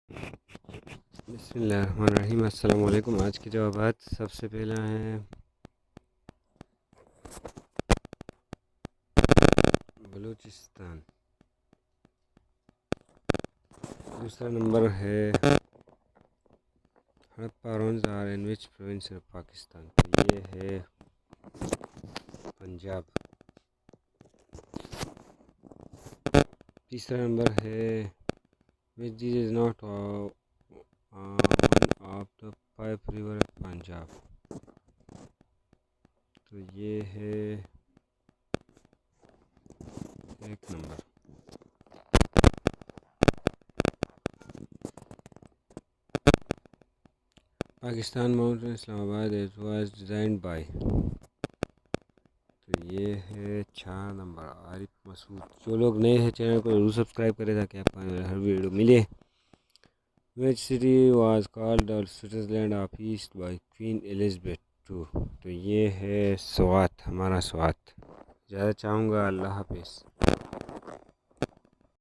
बिस्मिल्लाहिर्रहमानिर्रहीम। अस्सलाम वालेकुम। आज के जवाबात, सबसे पहला है बलूचिस्तान, दूसरा नंबर है Harappa ruins are in which province of Pakistan, तो ये है पंजाब। तीसरा नंबर है which this is not one of the 5 river of Punjab, तो ये है एक number. Pakistan mountain Islamabad it was designed by, तो ये है 6 नंबर आरिफ मसूद। जो लोग नए हैं चैनल को जरूर सब्सक्राइब करें ताकि आपको हर वीडियो मिले। Which city was called the Switzerland of east by Queen Elizabeth two, तो ये है स्वात, हमारा स्वात। ज़्यादा चाहूँगा। अल्लाह हाफिज़।